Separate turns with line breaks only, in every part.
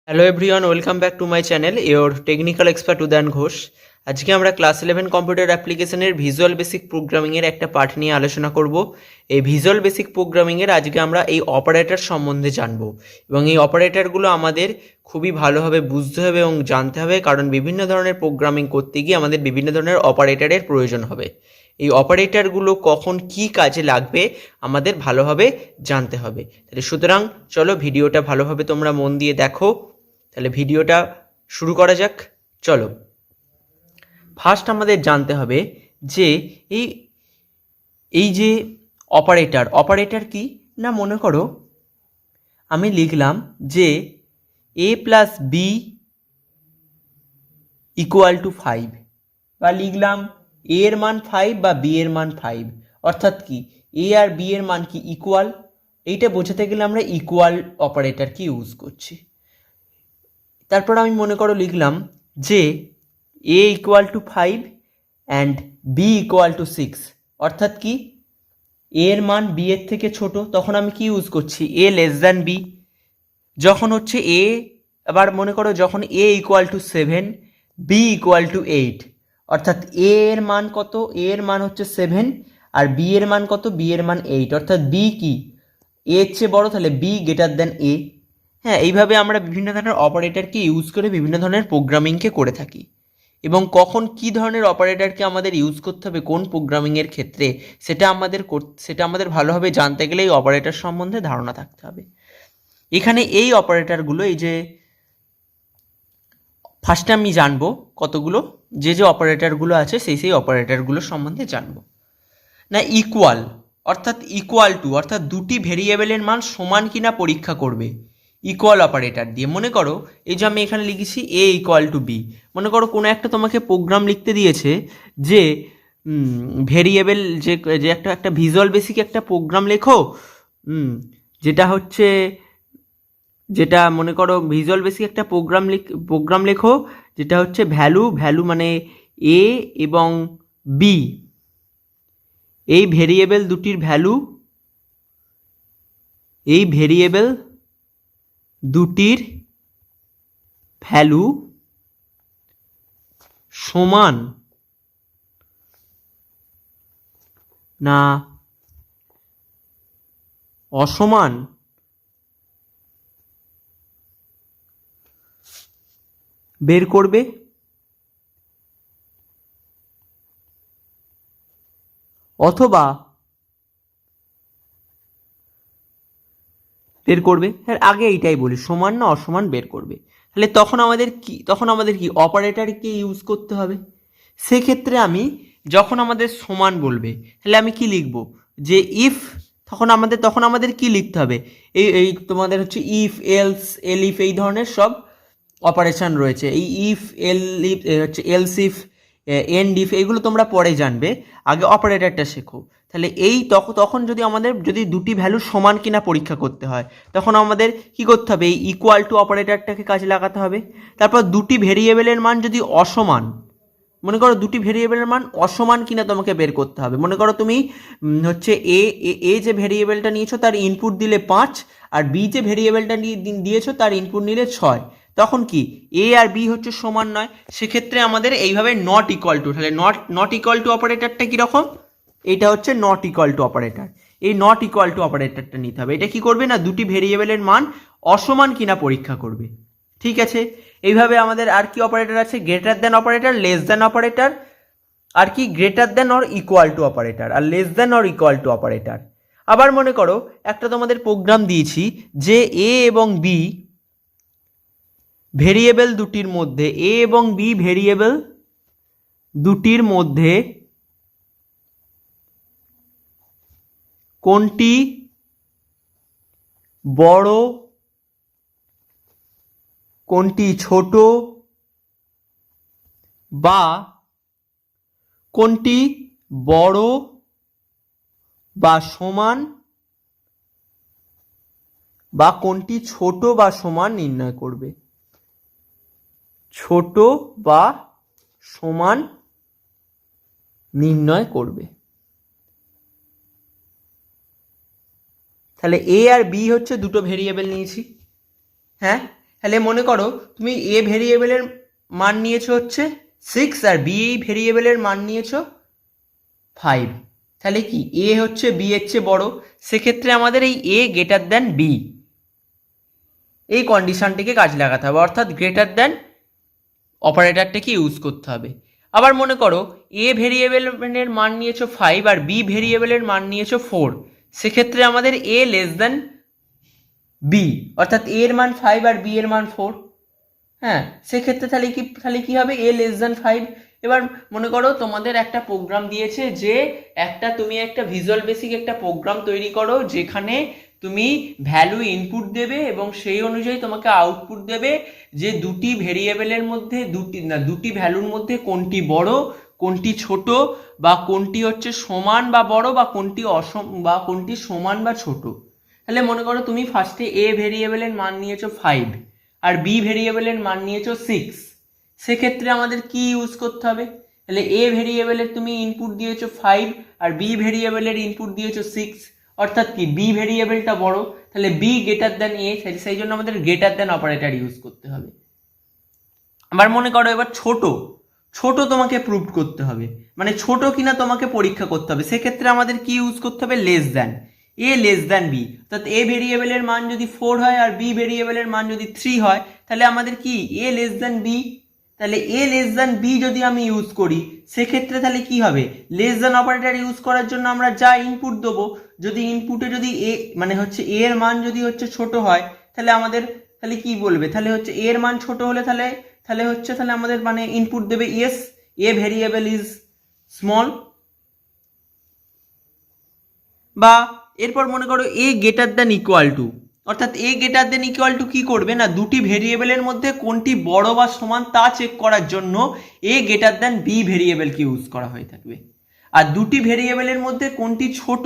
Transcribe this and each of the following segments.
Hello everyone, welcome back to my channel your technical expert Udayan Ghosh. আজকে আমরা class 11 computer অ্যাপ্লিকেশনের visual basic প্রোগ্রামিংয়ের একটা part নিয়ে আলোচনা করব। এই ভিজুয়াল বেসিক প্রোগ্রামিংয়ের আজকে আমরা এই অপারেটর সম্বন্ধে জানব এবং এই অপারেটরগুলো আমাদের খুবই ভালোভাবে বুঝতে হবে এবং জানতে হবে, কারণ বিভিন্ন ধরনের প্রোগ্রামিং করতে গিয়ে আমাদের বিভিন্ন ধরনের অপারেটরের প্রয়োজন হবে। এই অপারেটরগুলো কখন কি কাজে লাগবে আমাদের ভালোভাবে জানতে হবে। তাহলে সুতরাং চলো ভিডিওটা ভালোভাবে তোমরা মন দিয়ে দেখো। তাহলে ভিডিওটা শুরু করা যাক। চলো, ফার্স্ট আমাদের জানতে হবে যে এই এই যে অপারেটর কি না, মনে করো আমি লিখলাম যে a plus b equal to 5, বা লিখলাম a এর মান 5 বা b এর মান 5, অর্থাৎ কি a আর b এর মান কি ইকুয়াল। এইটা বোঝাতে গেলে আমরা ইকুয়াল অপারেটর কি ইউজ করছি। তারপর আমি মনে করো লিখলাম যে a equal to 5 and b equal to 6, অর্থাৎ কি a এর মান b এর থেকে ছোট, তখন আমি কি ইউজ করছি a লেস দ্যান b। যখন হচ্ছে a, আবার মনে করো যখন a equal to 7, b equal to 8, অর্থাৎ a এর মান কত, a এর মান হচ্ছে 7 আর b এর মান কত, b এর মান 8, অর্থাৎ b কি a এর চেয়ে বড়, তাহলে b গ্রেটার দ্যান a। হ্যাঁ, এইভাবে আমরা বিভিন্ন ধরনের অপারেটরকে ইউজ করে বিভিন্ন ধরনের প্রোগ্রামিংকে করে থাকি, এবং কখন কি ধরনের অপারেটরকে আমাদের ইউজ করতে হবে কোন প্রোগ্রামিংয়ের ক্ষেত্রে সেটা আমাদের ভালোভাবে জানতে গেলে এই অপারেটর সম্বন্ধে ধারণা থাকতে হবে। এখানে এই অপারেটরগুলো, এই যে ফার্স্টে আমি জানবো কতগুলো যে অপারেটরগুলো আছে সেই অপারেটরগুলো সম্বন্ধে জানবো। না, ইকুয়াল অর্থাৎ দুটি ভেরিয়েবলের মান সমান কিনা পরীক্ষা করবে ইকুয়াল অপারেটর দিয়ে। মনে করো এই যে আমি এখানে লিখেছি a ইকুয়াল টু b। মনে করো কোনো একটা তোমাকে প্রোগ্রাম লিখতে দিয়েছে যে ভেরিয়েবল যে একটা ভিজুয়াল বেসিক একটা প্রোগ্রাম লেখো, যেটা মনে করো ভিজুয়াল বেসিক একটা প্রোগ্রাম লেখো যেটা হচ্ছে ভ্যালু মানে a এবং b, এই ভেরিয়েবল দুটির ভ্যালু সমান না অসমান বের করবে, অথবা বের করবে। হ্যাঁ, আগে এইটাই বলি, সমান না অসমান বের করবে। তাহলে তখন আমাদের কি অপারেটরকে ইউজ করতে হবে। সেক্ষেত্রে আমি যখন আমাদের সমান বলবে তাহলে আমি কি লিখব যে ইফ, তখন আমাদের কি লিখতে হবে, এই তোমাদের হচ্ছে ইফ এলস এলিফ এই ধরনের সব অপারেশন রয়েছে। এই ইফ হচ্ছে এলস ইফ এন্ড ইফ, এইগুলো তোমরা পরে জানবে, আগে অপারেটরটা শেখো। তাহলে তখন যদি দুটি ভ্যালু সমান কিনা পরীক্ষা করতে হয় তখন আমাদের কি করতে হবে, এই ইকুয়াল টু অপারেটরটাকে কাজে লাগাতে হবে। তারপর দুটি ভেরিয়েবলের মান যদি অসমান, মনে করো দুটি ভেরিয়েবলের মান অসমান কিনা তোমাকে বের করতে হবে। মনে করো তুমি হচ্ছে এ যে ভেরিয়েবলটা নিয়েছো তার ইনপুট দিলে 5 আর বি যে ভেরিয়েবলটা দিয়েছো তার ইনপুট নিলে 6, তখন কি এ আর বি হচ্ছে সমান নয়। সেক্ষেত্রে আমাদের এইভাবে নট ইকুয়াল টু, তাহলে নট ইকুয়াল টু অপারেটরটা কীরকম, এটা হচ্ছে নট ইকুয়াল টু অপারেটর। এই নট ইকুয়াল টু অপারেটরটা নিতে হবে। এটা কি করবে না, দুটি ভেরিয়েবলের মান অসমান কিনা পরীক্ষা করবে। ঠিক আছে, এইভাবে আমাদের আর কি অপারেটর আছে, greater than operator, less than operator, আর কি greater than or equal to operator, আর less than or equal to operator. আবার মনে করো একটা তোমাদের প্রোগ্রাম দিয়েছি যে এ এবং বি ভেরিয়েবল দুটির মধ্যে, এ এবং বি ভেরিয়েবল দুটির মধ্যে কোনটি বড় কোনটি ছোট বা কোনটি বড় বা সমান বা কোনটি ছোট বা সমান নির্ণয় করবে। ছোট বা সমান নির্ণয় করবে। তাহলে এ আর বি হচ্ছে দুটো ভেরিয়েবল নিয়েছি। হ্যাঁ, তাহলে মনে করো তুমি এ ভেরিয়েবলের মান নিয়েছো হচ্ছে 6 আর বি ভেরিয়েবলের মান নিয়েছো 5, তাহলে কি এ হচ্ছে বি এর চেয়ে বড়, সেক্ষেত্রে আমাদের এই এ গ্রেটার দ্যান বি এই কন্ডিশনটিকে কাজে লাগাতে হবে, অর্থাৎ গ্রেটার দ্যান অপারেটরটাকে ইউজ করতে হবে। আবার মনে করো এ ভেরিয়েবলের মান নিয়েছো 5 আর বি ভেরিয়েবলের মান নিয়েছো 4, সেক্ষেত্রে আমাদের এ লেস দ্যান বি, অর্থাৎ এ এর মান 5 আর বি এর মান 4। হ্যাঁ, সেক্ষেত্রে তাহলে কি হবে, এ লেস দ্যান 5। এবার মনে করো তোমাদের একটা প্রোগ্রাম দিয়েছে যে তুমি একটা ভিজুয়াল বেসিক একটা প্রোগ্রাম তৈরি করো যেখানে তুমি ভ্যালু ইনপুট দেবে এবং সেই অনুযায়ী তোমাকে আউটপুট দেবে যে দুটি ভেরিয়েবলের মধ্যে দুটি ভ্যালুর মধ্যে কোনটি বড় কোনটি ছোট, বা কোনটি হচ্ছে সমান বা বড়, বা কোনটি সমান বা ছোট। তাহলে মনে করো তুমি ফার্স্টে এ ভেরিয়েবলের মান নিয়েছো 5 আর বি ভেরিয়েবলের মান নিয়েছো 6, সেক্ষেত্রে আমাদের কি ইউজ করতে হবে, তাহলে এ ভেরিয়েবলের তুমি ইনপুট দিয়েছো 5 আর বি ভেরিয়েবলের ইনপুট দিয়েছো 6, অর্থাৎ কি বি ভেরিয়েবলটা বড়, তাহলে বি গ্রেটার দ্যান এ, সেই জন্য আমাদের গ্রেটার দ্যান অপারেটর ইউজ করতে হবে। আবার মনে করো এবার ছোট তোমাকে প্রুভ করতে হবে, মানে ছোট কিনা তোমাকে পরীক্ষা করতে হবে, সেক্ষেত্রে আমাদের কি ইউজ করতে হবে, লেস দ্যান, এ লেস দ্যান বি, অর্থাৎ এ ভেরিয়েবলের মান যদি 4 হয় আর বি ভেরিয়েবলের মান যদি 3 হয়, তাহলে আমাদের কি এ লেস দ্যান বি, তাহলে এ লেস দ্যান বি যদি আমি ইউজ করি সেক্ষেত্রে তাহলে কি হবে, লেস দ্যান অপারেটর ইউজ করার জন্য আমরা যা ইনপুট দেবো, যদি ইনপুটে যদি এ মানে হচ্ছে এ এর মান যদি হচ্ছে ছোট হয়, তাহলে আমাদের তাহলে কি বলবে, তাহলে হচ্ছে এ এর মান ছোট হলে তাহলে আমাদের মানে ইনপুট দেবে yes A variable is small. বা এরপর মনে করো এ গ্রেটার দ্যান ইকুয়াল টু, অর্থাৎ এ গ্রেটার দ্যান ইকুয়াল টু কি করবে না, দুটি ভেরিয়েবলের মধ্যে কোনটি বড় বা সমান তা চেক করার জন্য এ গ্রেটার দ্যান বি ভেরিয়েবলকে ইউজ করা হয়ে থাকবে, আর দুটি ভেরিয়েবলের মধ্যে কোনটি ছোট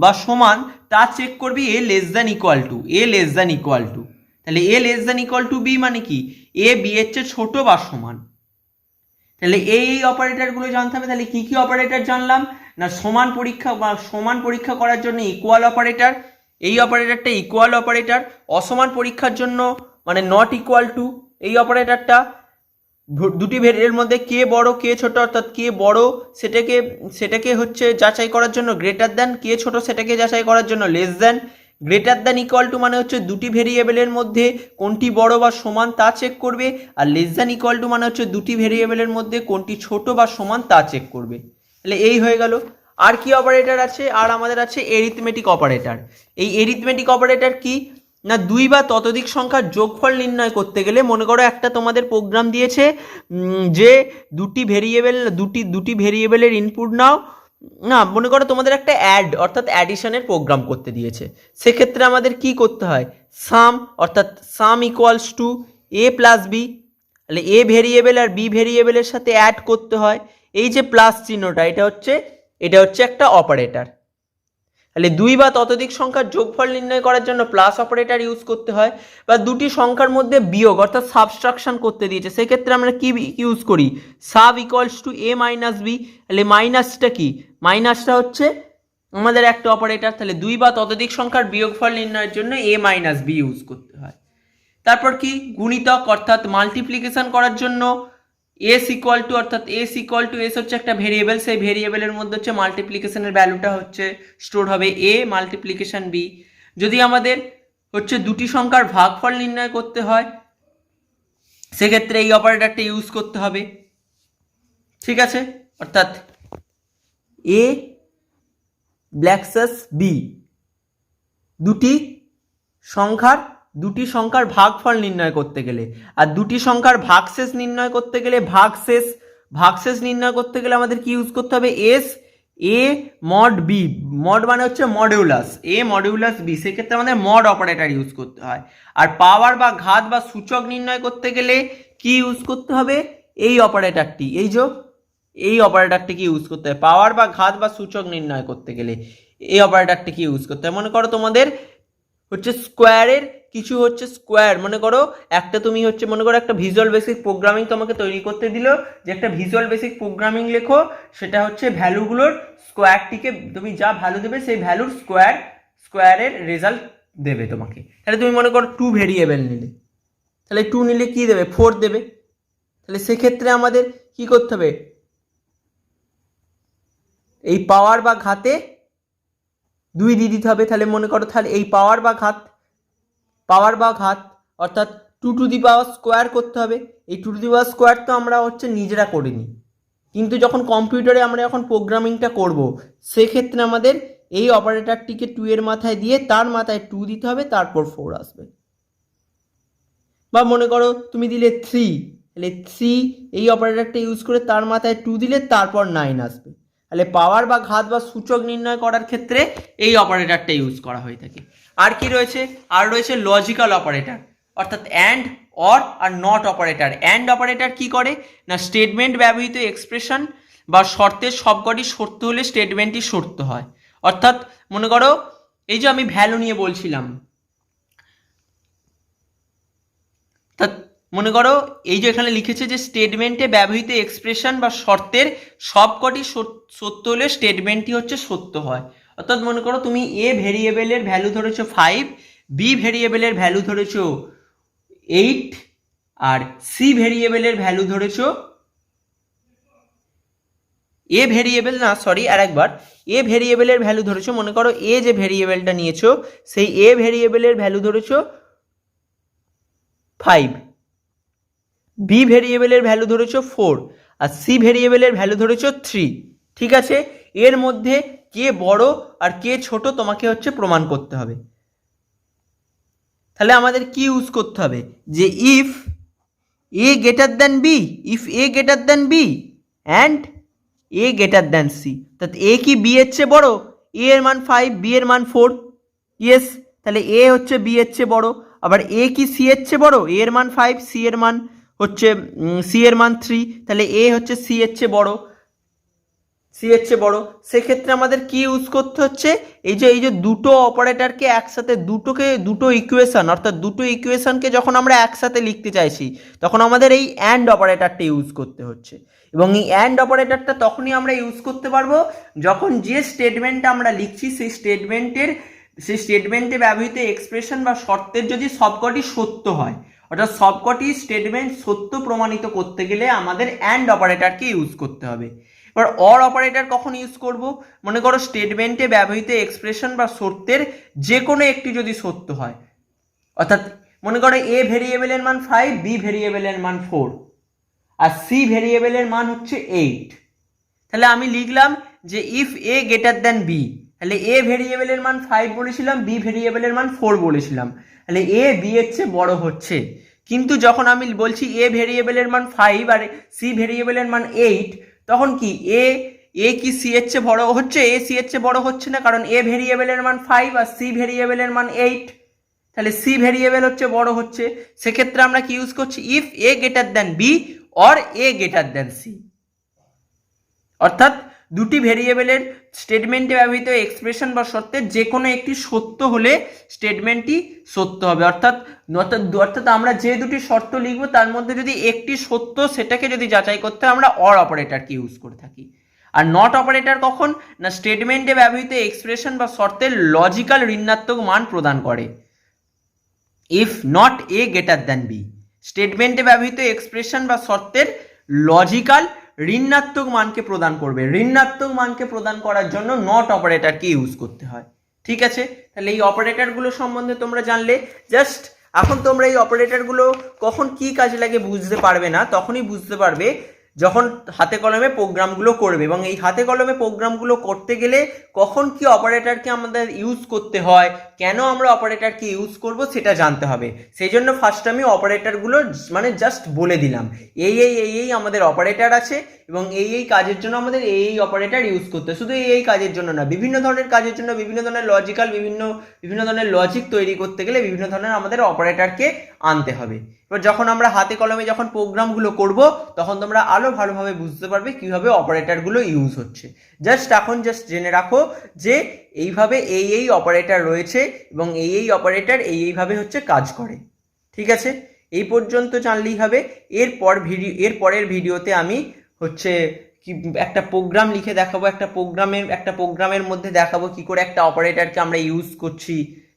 বা সমান তা চেক করবে a less than equal to, a less than equal to. তাহলে a less than equal to b মানে কি, এ বি এর চেয়ে ছোট বা সমান। তাহলে এই অপারেটরগুলো জানতে হবে। তাহলে কি কি অপারেটর জানলাম না, সমান পরীক্ষা করার জন্য ইকুয়াল অপারেটর, এই অপারেটরটা ইকুয়াল অপারেটর। অসমান পরীক্ষার জন্য মানে নট ইকুয়াল টু, এই অপারেটরটা দুটি ভেরিয়েবলের মধ্যে কে বড় কে ছোট, অর্থাৎ কে বড় সেটাকে হচ্ছে যাচাই করার জন্য গ্রেটার দ্যান, কে ছোট সেটাকে যাচাই করার জন্য less than. Greater than equal two মানে হচ্ছে দুটি ভেরিয়েবলের মধ্যে কোনটি বড় বা সমান তা চেক করবে, আর লেস দ্যান ইকুয়াল টু মানে হচ্ছে দুটি ভেরিয়েবলের মধ্যে কোনটি ছোট বা সমান তা চেক করবে। তাহলে এই হয়ে গেল। আর কি অপারেটর আছে, আর আমাদের আছে এরিথমেটিক অপারেটর। এই এরিথমেটিক অপারেটর কি না, দুই বা ততোধিক সংখ্যার যোগফল নির্ণয় করতে গেলে মনে করো একটা তোমাদের প্রোগ্রাম দিয়েছে যে দুটি ভেরিয়েবলের ইনপুট নাও, না মনে করো তোমাদের একটা অর্থাৎ অ্যাডিশনের প্রোগ্রাম করতে দিয়েছে, সেক্ষেত্রে আমাদের কি করতে হয়, সাম অর্থাৎ sum equals to a plus b, তাহলে এ ভেরিয়েবল আর বি ভেরিয়েবলের সাথে অ্যাড করতে হয়। এই যে প্লাস চিহ্নটা এটা হচ্ছে একটা অপারেটর। তাহলে দুই বা ততোধিক সংখ্যার যোগফল নির্ণয় করার জন্য প্লাস অপারেটর ইউজ করতে হয়, বা দুটি সংখ্যার মধ্যে বিয়োগ অর্থাৎ সাবস্ট্রাকশন করতে দিয়েছে, সেক্ষেত্রে আমরা কি ইউজ করি, sub equals to a minus b. তাহলে মাইনাসটা কি, মাইনাসটা হচ্ছে আমাদের একটা অপারেটর। তাহলে দুই বা ততোধিক সংখ্যার বিয়োগফল নির্ণয়ের জন্য এ মাইনাস বি ইউজ করতে হয়। তারপর কি গুণিতক অর্থাৎ মাল্টিপ্লিকেশন করার জন্য এস ইকুয়াল টু, অর্থাৎ এস হচ্ছে একটা ভেরিয়েবল, সেই ভেরিয়েবলের মধ্যে হচ্ছে মাল্টিপ্লিকেশনের ভ্যালুটা হচ্ছে স্টোর হবে এ মাল্টিপ্লিকেশন বি। যদি আমাদের হচ্ছে দুটি সংখ্যার ভাগফল নির্ণয় করতে হয় সেক্ষেত্রে এই অপারেটরটা ইউজ করতে হবে, ঠিক আছে। অর্থাৎ এ ব্ল্যাকসাস বি, দুটি সংখ্যার ভাগফল নির্ণয় করতে গেলে, আর দুটি সংখ্যার ভাগশেষ নির্ণয় করতে গেলে ভাগশেষ নির্ণয় করতে গেলে আমাদের কি ইউজ করতে হবে, s a mod b, mod মানে হচ্ছে মডিউলাস, এ মডিউলাস বি, সেক্ষেত্রে আমাদের মড অপারেটর ইউজ করতে হয়। আর পাওয়ার বা ঘাত বা সূচক নির্ণয় করতে গেলে কি ইউজ করতে হবে, এই অপারেটরটি, এই অপারেটরটিকে ইউজ করতে হবে। পাওয়ার বা ঘাত বা সূচক নির্ণয় করতে গেলে এই অপারেটরটিকে ইউজ করতে হয়। মনে করো তোমাদের হচ্ছে স্কোয়ারের কিছু হচ্ছে স্কোয়ার, মনে করো একটা ভিজুয়াল বেসিক প্রোগ্রামিং তোমাকে তৈরি করতে দিল, যে একটা ভিজুয়াল বেসিক প্রোগ্রামিং লেখো, সেটা হচ্ছে ভ্যালুগুলোর স্কোয়ারটিকে তুমি যা ভ্যালু দেবে সেই ভ্যালুর স্কোয়ারের রেজাল্ট দেবে তোমাকে। তাহলে তুমি মনে করো 2 ভেরিয়েবল নিলে, তাহলে 2 নিলে কি দেবে, 4 দেবে। তাহলে সেক্ষেত্রে আমাদের কি করতে হবে, এই পাওয়ার বা ঘাতে 2 দিয়ে দিতে হবে। তাহলে মনে করো তাহলে এই পাওয়ার বা ঘাত অর্থাৎ 2 টু দি পাওয়ার স্কোয়ার করতে হবে। এই 2 টু দি পাওয়ার স্কোয়ার তো আমরা নিজেরা করিনি, কিন্তু যখন কম্পিউটারে আমরা যখন প্রোগ্রামিংটা করব সেক্ষেত্রে আমাদের এই অপারেটরটিকে 2 এর মাথায় দিয়ে তার মাথায় 2 দিতে হবে, তারপর 4 আসবে। বা মনে করো তুমি দিলে 3, তাহলে 3 এই অপারেটরটা ইউজ করে তার মাথায় 2 দিলে তারপর 9 আসবে। তাহলে পাওয়ার বা ঘাত বা সূচক নির্ণয় করার ক্ষেত্রে এই অপারেটরটা ইউজ করা হয়ে থাকে। আর কি রয়েছে, আর রয়েছে লজিক্যাল অপারেটর, অর্থাৎ and, or are not operator. And operator কি করে না, স্টেটমেন্ট ব্যবহৃত এক্সপ্রেশন বা শর্তের সবকটি সত্য হলে স্টেটমেন্টটি সত্য হয়। অর্থাৎ মনে করো এই যে আমি ভ্যালু নিয়ে বলছিলাম, মনে করো এই যে এখানে লিখেছে যে স্টেটমেন্টে ব্যবহৃত এক্সপ্রেশন বা শর্তের সবকটি সত্য হলে স্টেটমেন্টটি সত্য হয়। অর্থাৎ মনে করো তুমি এ ভেরিয়েবলের ভ্যালু ধরেছো 5, বি ভেরিয়েবলের ভ্যালু ধরেছো 8, আর সি ভেরিয়েবলের ভ্যালু ধরেছো এ ভেরিয়েবলের ভ্যালু ধরেছো, মনে করো এ যে ভেরিয়েবলটা নিয়েছো সেই এ ভেরিয়েবলের ভ্যালু ধরেছো 5, বি ভেরিয়েবলের ভ্যালু ধরেছো 4, আর সি ভেরিয়েবলের ভ্যালু ধরেছো 3। ঠিক আছে, এর মধ্যে কে বড় আর কে ছোট তোমাকে প্রমাণ করতে হবে। তাহলে আমাদের কি ইউজ করতে হবে, যে if a greater than b, and a greater than c, অর্থাৎ এ কি বি এর চেয়ে বড়, এ এর মান 5, বি এর মান 4, ইয়েস, তাহলে এ বি এর চেয়ে বড়। আবার এ কি সি এর চেয়ে বড়, এ এর মান 5, সি এর মান সি এর মান 3, তাহলে এ সি এর চেয়ে বড়। সেক্ষেত্রে আমাদের কি ইউজ করতে হচ্ছে, এই যে দুটো অপারেটরকে একসাথে দুটো ইকুয়েশন, অর্থাৎ দুটো ইকুয়েশনকে যখন আমরা একসাথে লিখতে চাইছি তখন আমাদের এই অ্যান্ড অপারেটরটা ইউজ করতে হচ্ছে। এবং এই অ্যান্ড অপারেটরটা তখনই আমরা ইউজ করতে পারবো যখন যে স্টেটমেন্টটা আমরা লিখছি সেই স্টেটমেন্টে ব্যবহৃত এক্সপ্রেশন বা শর্তের যদি সবকটি সত্য হয়, অর্থাৎ সবকটি স্টেটমেন্ট সত্য প্রমাণিত করতে গেলে আমাদের অ্যান্ড অপারেটরকে ইউজ করতে হবে। এবার অর অপারেটর কখন ইউজ করব, মনে করো স্টেটমেন্টে ব্যবহৃত এক্সপ্রেশন বা শর্তের যে কোনো একটি যদি সত্য হয়, অর্থাৎ মনে করো এ ভেরিয়েবলের মান 5, বি ভেরিয়েবলের মান 4, আর সি ভেরিয়েবলের মান 8, তাহলে আমি লিখলাম যে if a greater than b, তাহলে এ ভেরিয়েবলের মান 5 বলেছিলাম, বি ভেরিয়েবলের মান 4 বলেছিলাম, তাহলে এ বি এর চেয়ে বড় হচ্ছে। কিন্তু যখন আমি বলছি এ ভেরিয়েবলের মান 5 আর সি ভেরিয়েবলের মান 8, তখন কি এ কি সি এর চেয়ে বড় হচ্ছে, এ সি এর চেয়ে বড় হচ্ছে না, কারণ এ ভেরিয়েবলের মান 5 আর সি ভেরিয়েবলের মান 8, তাহলে সি ভেরিয়েবল বড় হচ্ছে। সেক্ষেত্রে আমরা কি ইউজ করছি, if a greater than b or a greater than c, অর্থাৎ দুটি ভেরিয়েবলের স্টেটমেন্টে ব্যবহৃত এক্সপ্রেশন বা শর্তের যে কোনো একটি সত্য হলে স্টেটমেন্টটি সত্য হবে। অর্থাৎ আমরা যে দুটি শর্ত লিখবো তার মধ্যে যদি একটি সত্য সেটাকে যদি যাচাই করতে আমরা অর অপারেটরকে ইউজ করে থাকি। আর নট অপারেটর কখন না, স্টেটমেন্টে ব্যবহৃত এক্সপ্রেশন বা শর্তের লজিক্যাল ঋণাত্মক মান প্রদান করে। If not a greater than b, স্টেটমেন্টে ব্যবহৃত এক্সপ্রেশন বা শর্তের লজিক্যাল ঋণাত্মক মানকে প্রদান করবে। ঋণাত্মক মানকে প্রদান করার জন্য নট অপারেটরকে ইউজ করতে হয়। ঠিক আছে, তাহলে এই অপারেটরগুলো সম্বন্ধে তোমরা জানলে। জাস্ট এখন তোমরা এই অপারেটরগুলো কখন কি কাজে লাগে বুঝতে পারবে না, তখনই বুঝতে পারবে যখন হাতে কলমে প্রোগ্রামগুলো করবে। এবং এই হাতে কলমে প্রোগ্রামগুলো করতে গেলে কখন কি অপারেটরকে আমাদের ইউজ করতে হয়, কেন আমরা অপারেটরকে ইউজ করব সেটা জানতে হবে। সেই জন্য ফার্স্ট আমি অপারেটরগুলো জাস্ট বলে দিলাম, এই আমাদের অপারেটর আছে এবং এই কাজের জন্য আমাদের এই অপারেটর ইউজ করতে। শুধু এই কাজের জন্য না, বিভিন্ন ধরনের কাজের জন্য বিভিন্ন ধরনের লজিক্যাল বিভিন্ন ধরনের লজিক তৈরি করতে গেলে বিভিন্ন ধরনের আমাদের অপারেটরকে আনতে হবে। এবার যখন আমরা হাতে কলমে যখন প্রোগ্রামগুলো করব তখন তোমরা আরো ভালোভাবে বুঝতে পারবে কিভাবে অপারেটরগুলো ইউজ হচ্ছে। এখন জেনে রাখো যে এইভাবে এই অপারেটর রয়েছে এবং এই অপারেটর এইভাবে কাজ করে। ঠিক আছে, এই পর্যন্ত জানলেই হবে। এরপরের ভিডিওতে আমি কি একটা প্রোগ্রাম লিখে দেখাবো, একটা প্রোগ্রামের মধ্যে দেখাবো কি করে একটা অপারেটরকে আমরা ইউজ করছি।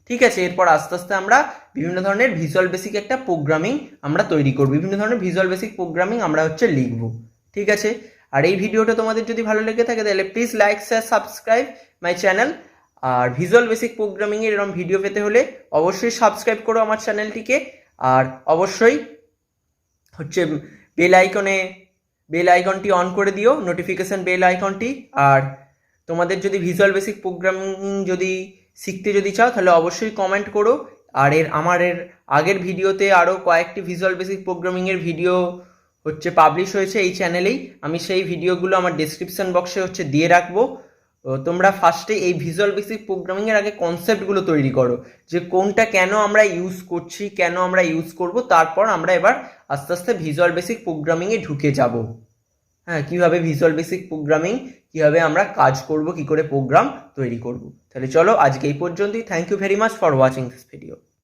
ঠিক আছে, এরপর আস্তে আস্তে আমরা বিভিন্ন ধরনের ভিজুয়াল বেসিক একটা প্রোগ্রামিং আমরা তৈরি করব, বিভিন্ন ধরনের ভিজুয়াল বেসিক প্রোগ্রামিং আমরা হচ্ছে লিখব। ঠিক আছে, আর এই ভিডিওটা তোমাদের যদি ভালো লেগে থাকে তাহলে please like share subscribe my channel. আর ভিজুয়াল বেসিক প্রোগ্রামিংয়ের এরকম ভিডিও পেতে হলে অবশ্যই সাবস্ক্রাইব করো আমার চ্যানেলটিকে, আর অবশ্যই হচ্ছে বেল আইকনটি অন করে দিও, নোটিফিকেশন বেল আইকনটি। আর তোমাদের যদি ভিজুয়াল বেসিক প্রোগ্রামিং যদি শিখতে যদি চাও তাহলে অবশ্যই কমেন্ট করো। আর আমার আগের ভিডিওতে আরও কয়েকটি ভিজুয়াল বেসিক প্রোগ্রামিংয়ের ভিডিও হচ্ছে পাবলিশ হয়েছে এই চ্যানেলেই, আমি সেই ভিডিওগুলো আমার ডেসক্রিপশন বক্সে হচ্ছে দিয়ে রাখবো। তোমরা ফার্স্টে এই ভিজুয়াল বেসিক প্রোগ্রামিংয়ের আগে কনসেপ্টগুলো তৈরি করো, যে কোনটা কেন আমরা ইউজ করছি, কেন আমরা ইউজ করব, তারপর আমরা এবার আস্তে আস্তে ভিজুয়াল বেসিক প্রোগ্রামিংয়ে ঢুকে যাব। হ্যাঁ, কীভাবে ভিজুয়াল বেসিক প্রোগ্রামিং, কীভাবে আমরা কাজ করব, কী করে প্রোগ্রাম তৈরি করব। তাহলে চলো আজকে এই পর্যন্তই। Thank you very much for watching this video.